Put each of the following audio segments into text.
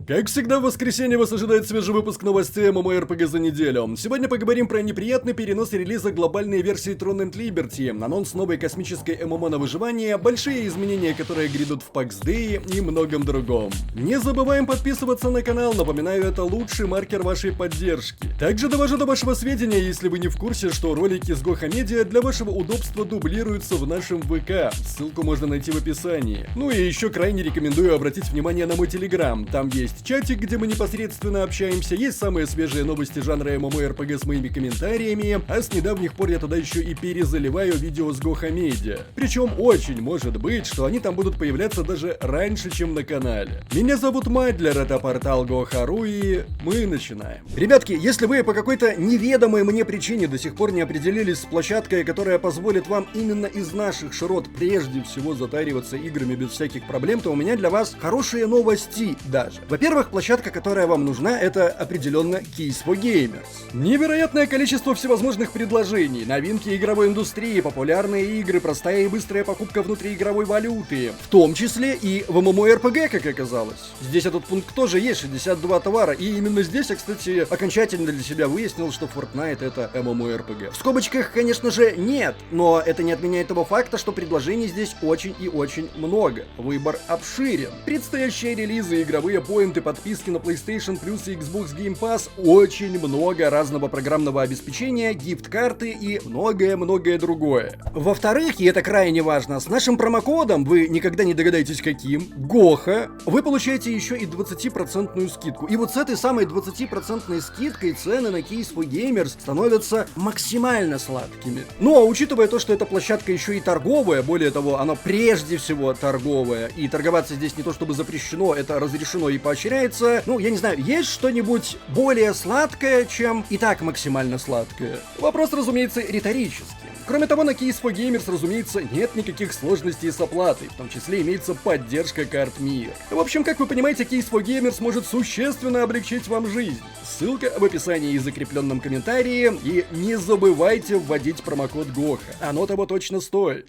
Как всегда, в воскресенье вас ожидает свежий выпуск новостей MMORPG за неделю. Сегодня поговорим про неприятный перенос релиза глобальной версии Throne and Liberty, анонс новой космической ММО на выживание, большие изменения, которые грядут в PAX Day и многом другом. Не забываем подписываться на канал, напоминаю, это лучший маркер вашей поддержки. Также довожу до вашего сведения, если вы не в курсе, что ролики с Гоха Медиа для вашего удобства дублируются в нашем ВК, ссылку можно найти в описании. Ну и еще крайне рекомендую обратить внимание на мой Телеграм, там есть чатик, где мы непосредственно общаемся, есть самые свежие новости жанра MMORPG с моими комментариями, а с недавних пор я туда еще и перезаливаю видео с Гоха Медиа. Причем очень может быть, что они там будут появляться даже раньше, чем на канале. Меня зовут Мадлер, это портал Гоха.ру, и мы начинаем. Ребятки, если вы по какой-то неведомой мне причине до сих пор не определились с площадкой, которая позволит вам именно из наших широт прежде всего затариваться играми без всяких проблем, то у меня для вас хорошие новости даже. Во-первых, площадка, которая вам нужна, это определенно Keys for Gamers. Невероятное количество всевозможных предложений, новинки игровой индустрии, популярные игры, простая и быстрая покупка внутриигровой валюты, в том числе и в MMORPG, как оказалось. Здесь этот пункт тоже есть, 62 товара, и именно здесь я, кстати, окончательно для себя выяснил, что Fortnite это MMORPG. В скобочках, конечно же, нет, но это не отменяет того факта, что предложений здесь очень и очень много. Выбор обширен. Предстоящие релизы, игровые поинты, подписки на PlayStation Plus и Xbox Game Pass, очень много разного программного обеспечения, гифт-карты и многое-многое другое. Во-вторых, и это крайне важно, с нашим промокодом, вы никогда не догадаетесь каким, ГОХА, вы получаете еще и 20% скидку. И вот с этой самой 20% скидкой цены на Keys for Gamers становятся максимально сладкими. Ну а учитывая то, что эта площадка еще и торговая, более того, она прежде всего торговая, и торговаться здесь не то чтобы запрещено, это разрешено и поощряется. Ну, я не знаю, есть что-нибудь более сладкое, чем и так максимально сладкое? Вопрос, разумеется, риторический. Кроме того, на Keys for Gamers, разумеется, нет никаких сложностей с оплатой, в том числе имеется поддержка карт МИР. В общем, как вы понимаете, Keys for Gamers может существенно облегчить вам жизнь. Ссылка в описании и закрепленном комментарии, и не забывайте вводить промокод ГОХА, оно того точно стоит.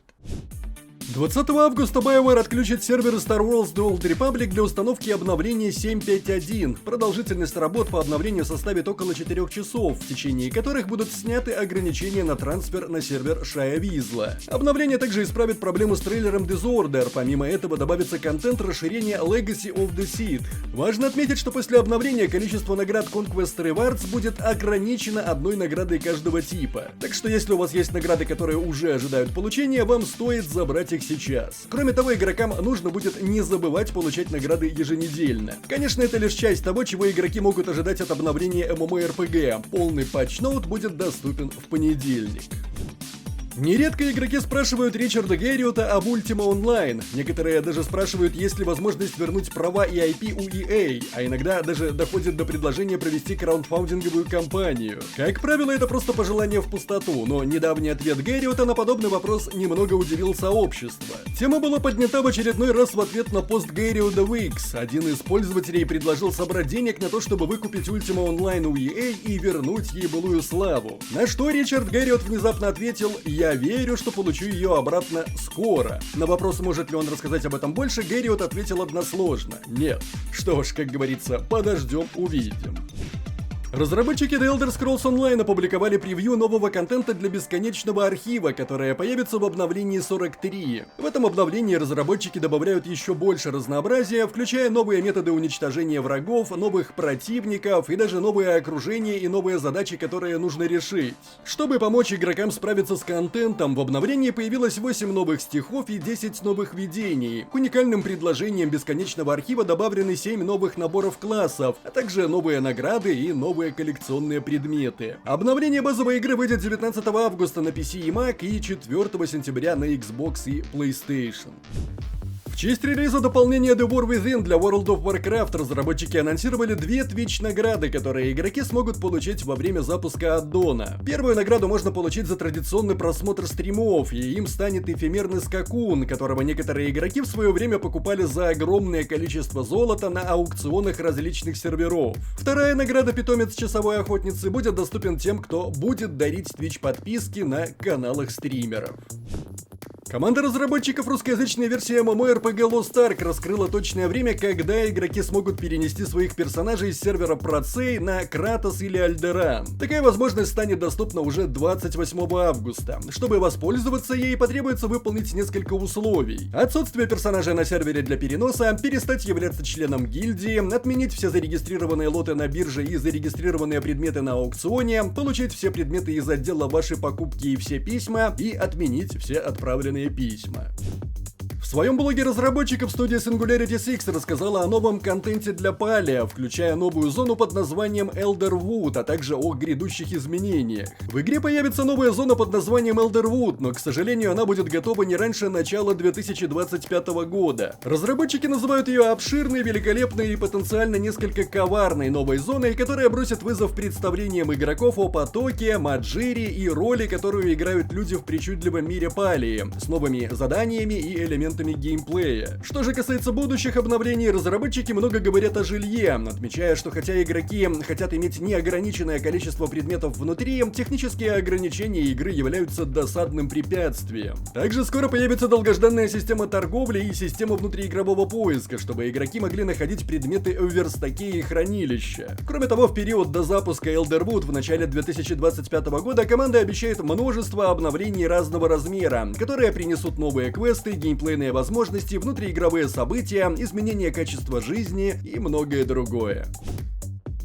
20 августа BioWare отключит серверы Star Wars The Old Republic для установки обновления 7.5.1. Продолжительность работ по обновлению составит около 4 часов, в течение которых будут сняты ограничения на трансфер на сервер Шая Визла. Обновление также исправит проблему с трейлером Disorder, помимо этого добавится контент расширения Legacy of the Seed. Важно отметить, что после обновления количество наград Conquest Rewards будет ограничено одной наградой каждого типа. Так что если у вас есть награды, которые уже ожидают получения, вам стоит забрать их сейчас. Кроме того, игрокам нужно будет не забывать получать награды еженедельно. Конечно, это лишь часть того, чего игроки могут ожидать от обновления MMORPG. Полный патчноут будет доступен в понедельник. Нередко игроки спрашивают Ричарда Герриота об Ultima Online. Некоторые даже спрашивают, есть ли возможность вернуть права и IP у EA, а иногда даже доходит до предложения провести краундфандинговую кампанию. Как правило, это просто пожелание в пустоту, но недавний ответ Герриота на подобный вопрос немного удивил сообщество. Тема была поднята в очередной раз в ответ на пост Герриота Wix. Один из пользователей предложил собрать денег на то, чтобы выкупить Ultima Online у EA и вернуть ей былую славу. На что Ричард Герриот внезапно ответил: «Я верю, что получу ее обратно скоро». На вопрос, может ли он рассказать об этом больше, Герриот ответил односложно: нет. Что ж, как говорится, подождем, увидим. Разработчики The Elder Scrolls Online опубликовали превью нового контента для бесконечного архива, которое появится в обновлении 43. В этом обновлении разработчики добавляют еще больше разнообразия, включая новые методы уничтожения врагов, новых противников и даже новые окружения и новые задачи, которые нужно решить. Чтобы помочь игрокам справиться с контентом, в обновлении появилось 8 новых стихов и 10 новых видений. К уникальным предложениям бесконечного архива добавлены 7 новых наборов классов, а также новые награды и новые коллекционные предметы. Обновление базовой игры выйдет 19 августа на PC и Mac и 4 сентября на Xbox и PlayStation. В честь релиза дополнения The War Within для World of Warcraft разработчики анонсировали 2 Twitch-награды, которые игроки смогут получить во время запуска аддона. Первую награду можно получить за традиционный просмотр стримов, и им станет эфемерный скакун, которого некоторые игроки в свое время покупали за огромное количество золота на аукционах различных серверов. Вторая награда, питомец часовой охотницы, будет доступен тем, кто будет дарить Twitch подписки на каналах стримеров. Команда разработчиков русскоязычной версии MMORPG Lost Ark раскрыла точное время, когда игроки смогут перенести своих персонажей с сервера Процей на Кратос или Альдеран. Такая возможность станет доступна уже 28 августа. Чтобы воспользоваться ей, потребуется выполнить несколько условий. Отсутствие персонажа на сервере для переноса, перестать являться членом гильдии, отменить все зарегистрированные лоты на бирже и зарегистрированные предметы на аукционе, получить все предметы из отдела вашей покупки и все письма, и отменить все отправленные письма. В своем блоге разработчиков студия Singularity 6 рассказала о новом контенте для Палия, включая новую зону под названием Elderwood, а также о грядущих изменениях. В игре появится новая зона под названием Elderwood, но, к сожалению, она будет готова не раньше начала 2025 года. Разработчики называют ее обширной, великолепной и потенциально несколько коварной новой зоной, которая бросит вызов представлениям игроков о потоке, маджире и роли, которую играют люди в причудливом мире Палии, с новыми заданиями и элементами геймплея. Что же касается будущих обновлений, разработчики много говорят о жилье, отмечая, что хотя игроки хотят иметь неограниченное количество предметов внутри, технические ограничения игры являются досадным препятствием. Также скоро появится долгожданная система торговли и система внутриигрового поиска, чтобы игроки могли находить предметы в верстаке и хранилище. Кроме того, в период до запуска Elderwood в начале 2025 года команда обещает множество обновлений разного размера, которые принесут новые квесты, геймплейные возможности, внутриигровые события, изменение качества жизни и многое другое.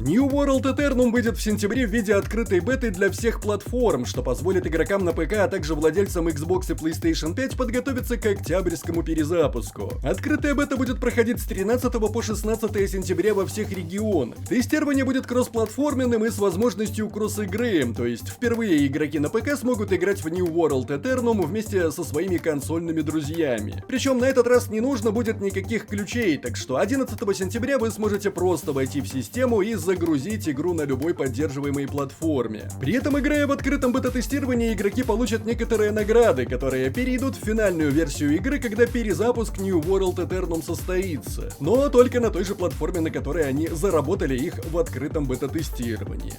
New World Eternum выйдет в сентябре в виде открытой беты для всех платформ, что позволит игрокам на ПК, а также владельцам Xbox и PlayStation 5 подготовиться к октябрьскому перезапуску. Открытая бета будет проходить с 13 по 16 сентября во всех регионах. Тестирование будет кроссплатформенным и с возможностью кросс-игры, то есть впервые игроки на ПК смогут играть в New World Eternum вместе со своими консольными друзьями. Причем на этот раз не нужно будет никаких ключей, так что 11 сентября вы сможете просто войти в систему и загрузить игру на любой поддерживаемой платформе. При этом, играя в открытом бета-тестировании, игроки получат некоторые награды, которые перейдут в финальную версию игры, когда перезапуск New World Eternum состоится. Но только на той же платформе, на которой они заработали их в открытом бета-тестировании.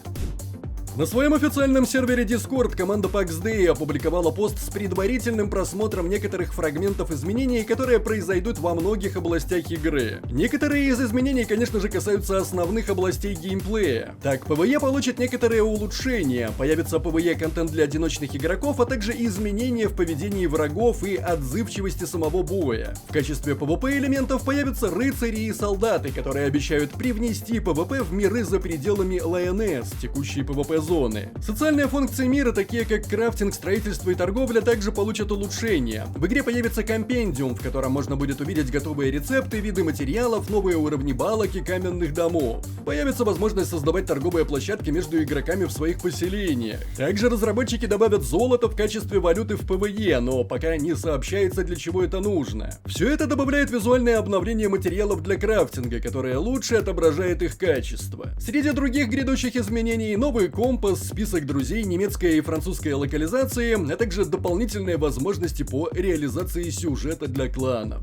На своем официальном сервере Discord команда PAX Day опубликовала пост с предварительным просмотром некоторых фрагментов изменений, которые произойдут во многих областях игры. Некоторые из изменений, конечно же, касаются основных областей геймплея. Так, PvE получит некоторые улучшения, появится PvE-контент для одиночных игроков, а также изменения в поведении врагов и отзывчивости самого боя. В качестве PvP-элементов появятся рыцари и солдаты, которые обещают привнести PvP в миры за пределами Lioness, текущей PvP зоны. Социальные функции мира, такие как крафтинг, строительство и торговля, также получат улучшения. В игре появится компендиум, в котором можно будет увидеть готовые рецепты, виды материалов, новые уровни балок и каменных домов. Появится возможность создавать торговые площадки между игроками в своих поселениях. Также разработчики добавят золото в качестве валюты в PvE, но пока не сообщается, для чего это нужно. Все это добавляет визуальное обновление материалов для крафтинга, которое лучше отображает их качество. Среди других грядущих изменений новый компас, список друзей, немецкая и французская локализации, а также дополнительные возможности по реализации сюжета для кланов.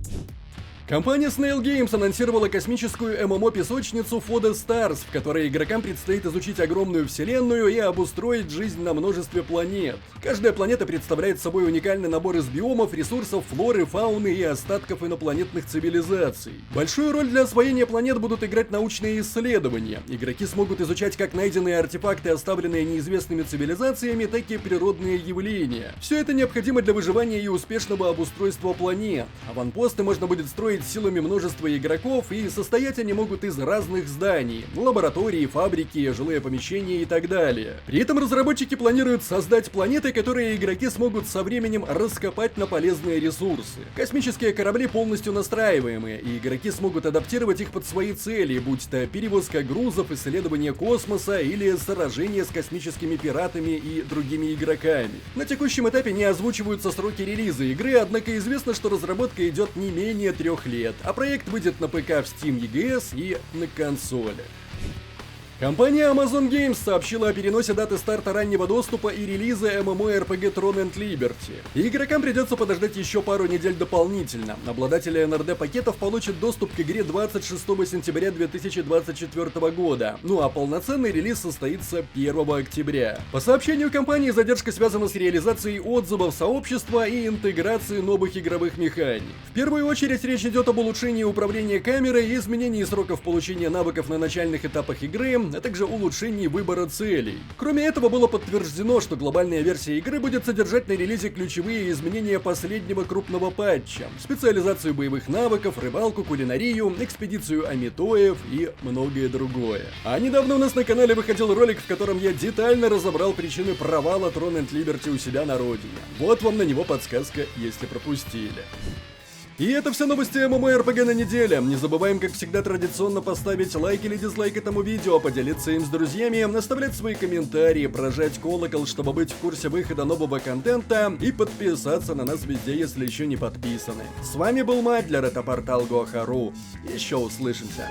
Компания Snail Games анонсировала космическую ММО-песочницу For the Stars, в которой игрокам предстоит изучить огромную вселенную и обустроить жизнь на множестве планет. Каждая планета представляет собой уникальный набор из биомов, ресурсов, флоры, фауны и остатков инопланетных цивилизаций. Большую роль для освоения планет будут играть научные исследования. Игроки смогут изучать как найденные артефакты, оставленные неизвестными цивилизациями, так и природные явления. Все это необходимо для выживания и успешного обустройства планет. Аванпосты можно будет строить силами множества игроков, и состоять они могут из разных зданий, лаборатории, фабрики, жилые помещения и так далее. При этом разработчики планируют создать планеты, которые игроки смогут со временем раскопать на полезные ресурсы. Космические корабли полностью настраиваемые, и игроки смогут адаптировать их под свои цели, будь то перевозка грузов, исследование космоса или сражение с космическими пиратами и другими игроками. На текущем этапе не озвучиваются сроки релиза игры, однако известно, что разработка идет не менее 3 лет, а проект выйдет на ПК в Steam EGS и на консолях. Компания Amazon Games сообщила о переносе даты старта раннего доступа и релиза MMORPG Throne and Liberty. И игрокам придется подождать еще пару недель дополнительно. Обладатели NRD пакетов получат доступ к игре 26 сентября 2024 года, ну а полноценный релиз состоится 1 октября. По сообщению компании, задержка связана с реализацией отзывов сообщества и интеграцией новых игровых механик. В первую очередь речь идет об улучшении управления камерой и изменении сроков получения навыков на начальных этапах игры, а также улучшении выбора целей. Кроме этого, было подтверждено, что глобальная версия игры будет содержать на релизе ключевые изменения последнего крупного патча: специализацию боевых навыков, рыбалку, кулинарию, экспедицию амитоев и многое другое. А недавно у нас на канале выходил ролик, в котором я детально разобрал причины провала Throne and Liberty у себя на родине. Вот вам на него подсказка, если пропустили. И это все новости MMORPG на неделе. Не забываем, как всегда, традиционно поставить лайк или дизлайк этому видео, поделиться им с друзьями, оставлять свои комментарии, прожать колокол, чтобы быть в курсе выхода нового контента, и подписаться на нас везде, если еще не подписаны. С вами был Мать для ретропортал Goharu. Еще услышимся.